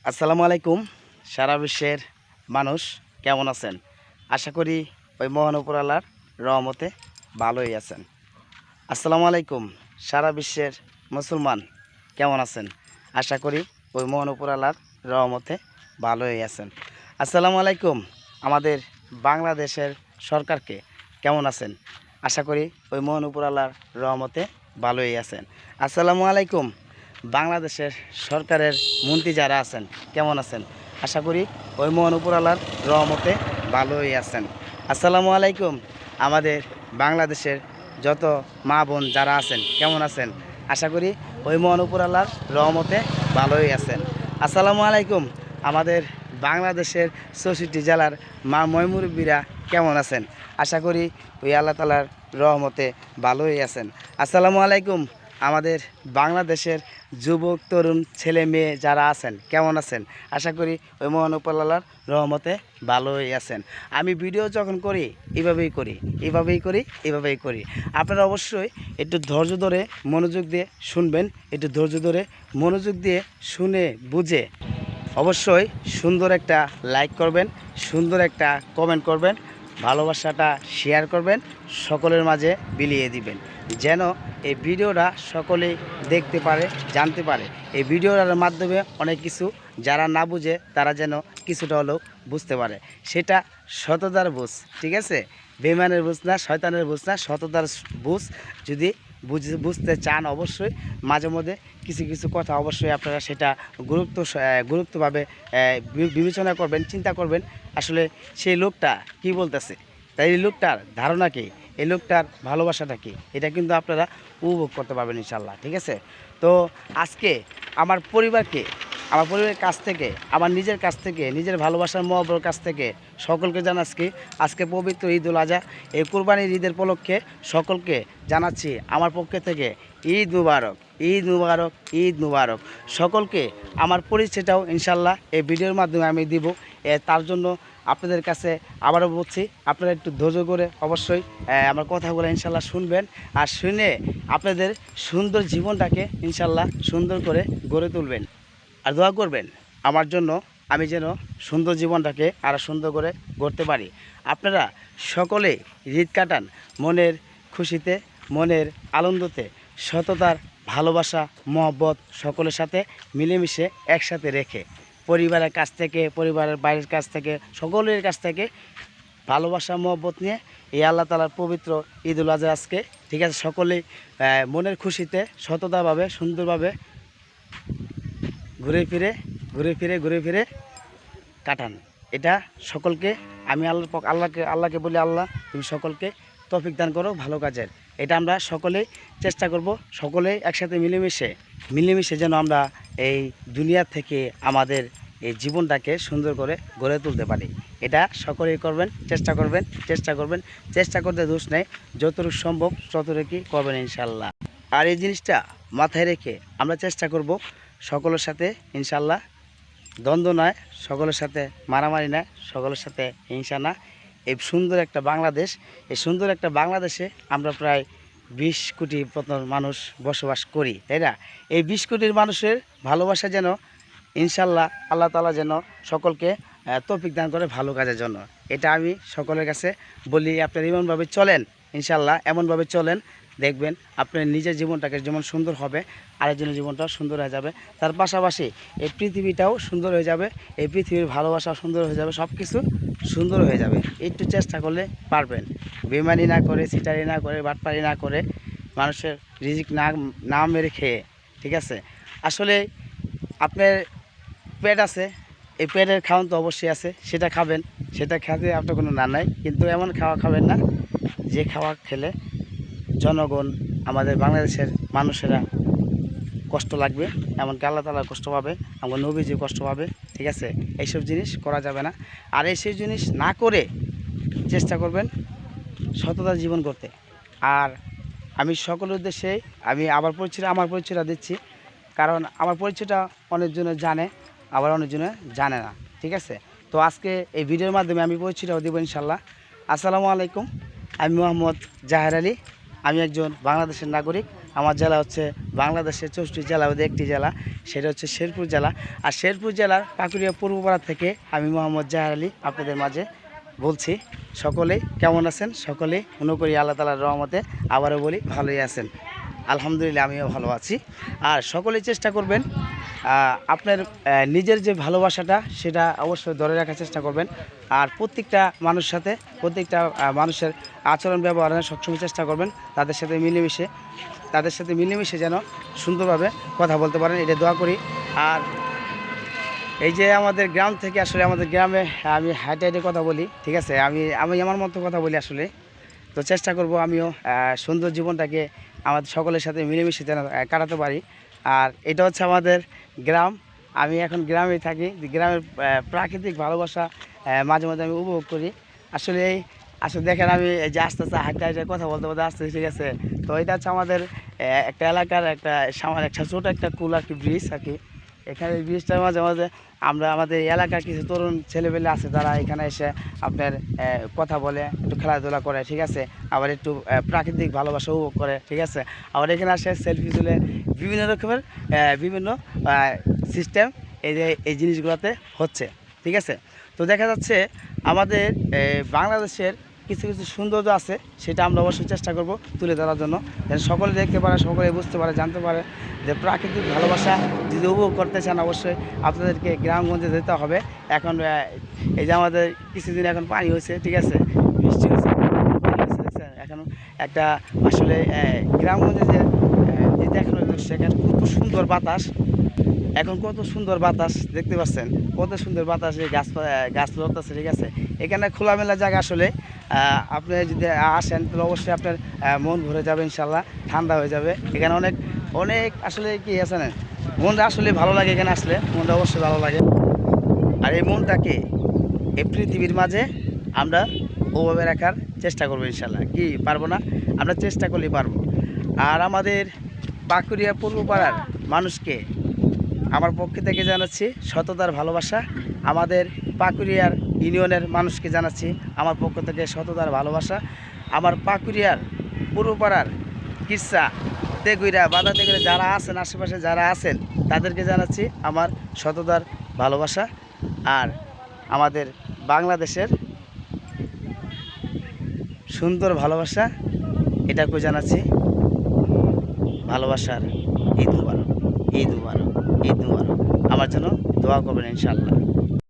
আসসালামু আলাইকুম। সারা বিশ্বের মানুষ কেমন আছেন? আশা করি ওই মহান উপরওয়ালার রহমতে ভালোই আছেন। আসসালামু আলাইকুম। সারা বিশ্বের মুসলমান কেমন আছেন? আশা করি ওই মহান উপরওয়ালার রহমতে ভালোই আছেন। আসসালামু আলাইকুম। আমাদের বাংলাদেশের সরকারকে কেমন আছেন? আশা করি ওই মহান উপরওয়ালার রহমতে ভালোই আছেন। আসসালামু আলাইকুম। বাংলাদেশের সরকারের মন্ত্রী যারা আছেন কেমন আছেন? আশা করি ওই মহান উপরওয়ালার রহমতে ভালোই আছেন। আসসালামু আলাইকুম। আমাদের বাংলাদেশের যত মা বোন যারা আছেন কেমন আছেন? আশা করি ওই মহান উপরওয়ালার রহমতে ভালোই আছেন। আসসালামু আলাইকুম। আমাদের বাংলাদেশের ৬৪ জেলার মা ময়মুরব্বীরা কেমন আছেন? আশা করি ওই আল্লাহ তাআলার রহমতে ভালোই আছেন। আসসালামু আলাইকুম। আমাদের বাংলাদেশের যুবক তরুণ ছেলে মেয়ে যারা আছেন কেমন আছেন? আশা করি ওই মহান উপরওয়ালার রহমতে ভালোই আছেন। আমি ভিডিও যখন করি এভাবেই করি। আপনারা অবশ্যই একটু ধৈর্য ধরে মনোযোগ দিয়ে শুনবেন, একটু ধৈর্য ধরে মনোযোগ দিয়ে শুনে বুঝে অবশ্যই সুন্দর একটা লাইক করবেন, সুন্দর একটা কমেন্ট করবেন, ভালোবাসাটা শেয়ার করবেন, সকলের মাঝে বিলিয়ে দিবেন, যেন এই ভিডিওটা সকলেই দেখতে পারে, জানতে পারে। এই ভিডিওটার মাধ্যমে অনেক কিছু যারা না বুঝে তারা যেন কিছুটা হলেও বুঝতে পারে। সেটা সততার বুঝ, ঠিক আছে? বেইমানের বুঝ না, শয়তানের বুঝ না, সততার বুঝ। যদি বুঝতে চান অবশ্যই মাঝে মধ্যে কিছু কিছু কথা অবশ্যই আপনারা সেটা গুরুত্বভাবে বিবেচনা করবেন, চিন্তা করবেন আসলে সেই লোকটা কি বলতেছে, তাই এই লোকটার ধারণা কী, এই লোকটার ভালোবাসাটা কী, এটা কিন্তু আপনারা উপভোগ করতে পারবেন ইনশাল্লাহ, ঠিক আছে? তো আজকে আমার পরিবারের কাছ থেকে, আমার নিজের কাছ থেকে, নিজের ভালোবাসার মহব্বতের কাছ থেকে সকলকে জানাচ্ছি আজকে পবিত্র ঈদুল আজহা, এই কুরবানির ঈদের উপলক্ষে সকলকে জানাচ্ছি আমার পক্ষ থেকে ঈদ মুবারক, ঈদ মুবারক, ঈদ মুবারক। সকলকে আমার পরিচয়টাও ইনশাল্লাহ এই ভিডিওর মাধ্যমে আমি দিব। তার জন্য আপনাদের কাছে আবারও বলছি, আপনারা একটু ধৈর্য করে অবশ্যই আমার কথাগুলো ইনশাল্লাহ শুনবেন, আর শুনে আপনাদের সুন্দর জীবনটাকে ইনশাল্লাহ সুন্দর করে গড়ে তুলবেন। আর দোয়া করবেন আমার জন্য, আমি যেন সুন্দর জীবনটাকে আরও সুন্দর করে গড়তে পারি। আপনারা সকলে ঈদ কাটান মনের খুশিতে, মনের আনন্দতে, সততার ভালোবাসা মহব্বত সকলের সাথে মিলেমিশে একসাথে রেখে, পরিবারের কাছ থেকে, পরিবারের বাইরের কাছ থেকে, সকলের কাছ থেকে ভালোবাসা মহব্বত নিয়ে এই আল্লাহ তাআলার পবিত্র ঈদুল আজহা আজকে, ঠিক আছে? সকলেই মনের খুশিতে সততাভাবে সুন্দরভাবে ঘুরে ফিরে কাটান। এটা সকলকে আমি আল্লাহকে বলি, আল্লাহ তুমি সকলকে তৌফিক দান করো ভালো কাজের। এটা আমরা সকলেই চেষ্টা করব, সকলেই একসাথে মিলেমিশে যেন আমরা এই দুনিয়া থেকে আমাদের এই জীবনটাকে সুন্দর করে গড়ে তুলতে পারি। এটা সকলেই করবেন, চেষ্টা করতে দোষ নেই, যতটুকু সম্ভব ততটুকুই করবেন ইনশাল্লাহ। আর এই জিনিসটা মাথায় রেখে আমরা চেষ্টা করব সকলের সাথে ইনশাল্লাহ দ্বন্দ্ব নয়, সকলের সাথে মারামারি নয়, সকলের সাথে হিংসা না। এই সুন্দর একটা বাংলাদেশ, এই সুন্দর একটা বাংলাদেশে আমরা প্রায় 20 কোটি মানুষ বসবাস করি, তাই না? এই 20 কোটির মানুষের ভালোবাসা যেন ইনশাল্লাহ আল্লাহ তাআলা যেন সকলকে তৌফিক দান করে ভালো কাজের জন্য। এটা আমি সকলের কাছে বলি, আপনারা এমনভাবে চলেন ইনশাল্লাহ, এমনভাবে চলেন, দেখবেন আপনার নিজের জীবনটাকে যেমন সুন্দর হবে, আরেকজনের জীবনটাও সুন্দর হয়ে যাবে। তার পাশাপাশি এই পৃথিবীটাও সুন্দর হয়ে যাবে, এই পৃথিবীর ভালোবাসাও সুন্দর হয়ে যাবে, সব কিছু সুন্দর হয়ে যাবে। একটু চেষ্টা করলে পারবেন। বেমানি না করে, সিটারি না করে, বাটপারি না করে, মানুষের রিজিক না মেরে খেয়ে, ঠিক আছে? আসলে আপনার পেট আছে, এই পেটের খাওয়ান তো অবশ্যই আছে, সেটা খাবেন, সেটা খেতে আপনার কোনো না নাই, কিন্তু এমন খাওয়া খাবেন না যে খাওয়া খেলে জনগণ, আমাদের বাংলাদেশের মানুষেরা কষ্ট লাগবে, এমনকি আল্লাহ তাআলা কষ্ট পাবে, আমার নবীজি কষ্ট পাবে, ঠিক আছে? এইসব জিনিস করা যাবে না। আর এইসব জিনিস না করে চেষ্টা করবেন সততার জীবন করতে। আর আমি সকলের উদ্দেশ্যে আমি আমার পরিচয়টা দিচ্ছি, কারণ আমার পরিচয়টা অনেকজনে জানে, আবার অনেকজনে জানে না, ঠিক আছে? তো আজকে এই ভিডিওর মাধ্যমে আমি পরিচয়টাও দেবো ইনশাল্লাহ। আসসালামু আলাইকুম। আমি মোহাম্মদ জাহের আলী, আমি একজন বাংলাদেশের নাগরিক। আমার জেলা হচ্ছে বাংলাদেশের 64 জেলার মধ্যে একটি জেলা, সেটা হচ্ছে শেরপুর জেলা। আর শেরপুর জেলার পাকুড়িয়া পূর্বপাড়া থেকে আমি মোহাম্মদ জাহার আলী আপনাদের মাঝে বলছি। সকলেই কেমন আছেন? সকলেই মনে করি আল্লাহ তাআলার রহমতে আবারও বলি ভালোই আছেন। আলহামদুলিল্লাহ আমিও ভালো আছি। আর সকলেই চেষ্টা করবেন আপনার নিজের যে ভালোবাসাটা সেটা অবশ্যই ধরে রাখার চেষ্টা করবেন। আর প্রত্যেকটা মানুষের সাথে প্রত্যেকটা মানুষের আচরণ ব্যবহারের সবসময় চেষ্টা করবেন তাদের সাথে মিলেমিশে যেন সুন্দরভাবে কথা বলতে পারেন, এটা দোয়া করি। আর এই যে আমাদের গ্রাম থেকে আসলে আমাদের গ্রামে আমি হাইটে হাইটে কথা বলি, ঠিক আছে, আমি আমার মতো কথা বলি আসলে। তো চেষ্টা করব আমিও সুন্দর জীবনটাকে আমাদের সকলের সাথে মিলেমিশে যেন কাটাতে পারি। আর এটা হচ্ছে আমাদের গ্রাম, আমি এখন গ্রামেই থাকি। গ্রামের প্রাকৃতিক ভালোবাসা মাঝে মাঝে আমি উপভোগ করি আসলে। আসলে দেখেন আমি এই যে আস্তে আস্তে হাঁটতে হাঁটতে কথা বলতে বলতে আসতে, ঠিক আছে। তো এটা হচ্ছে আমাদের একটা এলাকার একটা ছোটো একটা কুল আর কি, ব্রিজ আর কি। এখানে ব্রিজটার মাঝে মাঝে আমরা আমাদের এলাকার কিছু তরুণ ছেলেপেলে আছে, তারা এখানে এসে আপনার কথা বলে, একটু খেলাধুলা করে, ঠিক আছে, আবার একটু প্রাকৃতিক ভালোবাসা উপভোগ করে, ঠিক আছে। আবার এখানে আসে সেলফি তুলে, বিভিন্ন রকমের বিভিন্ন সিস্টেম এই জিনিসগুলোতে হচ্ছে, ঠিক আছে। তো দেখা যাচ্ছে আমাদের বাংলাদেশের কিছু কিছু সৌন্দর্য আছে, সেটা আমরা অবশ্যই চেষ্টা করব তুলে ধরার জন্য, যেন সকলে দেখতে পারে, সকলে বুঝতে পারে, জানতে পারে যে প্রাকৃতিক ভালোবাসা যদি উপভোগ করতে চান অবশ্যই আপনাদেরকে গ্রামগঞ্জে যেতে হবে। এখন এই যে আমাদের কিছুদিন এখন পানি হয়েছে, ঠিক আছে, বৃষ্টি হয়েছে, এখন একটা আসলে গ্রামগঞ্জে যে দেখানোর দৃশ্য, এখানে কত সুন্দর বাতাস, এখন কত সুন্দর বাতাস দেখতে পাচ্ছেন, কত সুন্দর বাতাস, এই গাছ লতাছে, ঠিক আছে। এখানে খোলামেলা জায়গা আসলে, আপনি যদি আসেন তাহলে অবশ্যই আপনার মন ভরে যাবে ইনশাল্লাহ, ঠান্ডা হয়ে যাবে। এখানে অনেক অনেক আসলে কি আছে না, মনটা আসলে ভালো লাগে, এখানে আসলে মনটা অবশ্যই ভালো লাগে। আর এই মনটাকে এই পৃথিবীর মাঝে আমরা ওভাবে রাখার চেষ্টা করবো ইনশাল্লাহ। কি পারবো না? আমরা চেষ্টা করলেই পারবো। আর আমাদের পাকুড়িয়া পূর্বপাড়ার মানুষকে আমার পক্ষ থেকে জানাচ্ছি সততার ভালোবাসা। আমাদের পাকুড়িয়ার ইউনিয়নের মানুষকে জানাচ্ছি আমার পক্ষ থেকে সততার ভালোবাসা। আমার পাকুড়িয়ার পূর্বপাড়ার কিসা তেগুইরা বাধা তেগুইরা যারা আছেন, আশেপাশে যারা আছেন, তাদেরকে জানাচ্ছি আমার সততার ভালোবাসা। আর আমাদের বাংলাদেশের সুন্দর ভালোবাসা, এটাকে জানাচ্ছি ভালোবাসার ঈদ মুবারক, ঈদ মুবারক, ঈদ মুবারক। আমার জন্য দোয়া করবেন ইনশাআল্লাহ।